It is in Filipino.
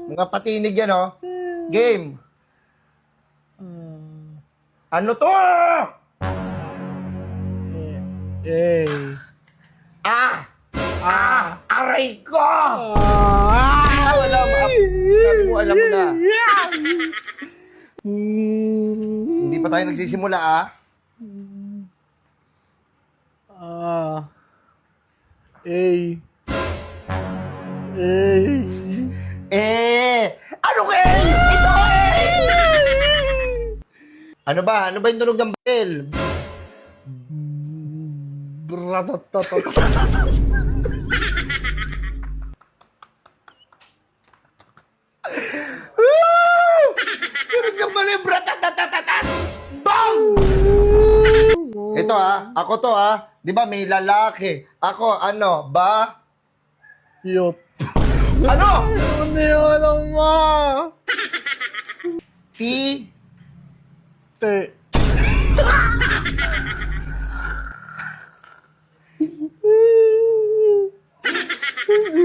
Mga patinig yan, oh. Game. Ano to? Eh. Aray ko! Alam mo na. Hindi pa tayo nagsisimula, ah. Eh. Eh. Ano ka, Ito, Ano ba? Ano ba yung tunog ng bell? Bratatatat. Tunog ng bell, bratatatat! Bang! Ito, Ako to, Di ba may lalaki? Ako, ano, ba? Yot. Ano? Ano yung alam mo? Ti? Te. Hindi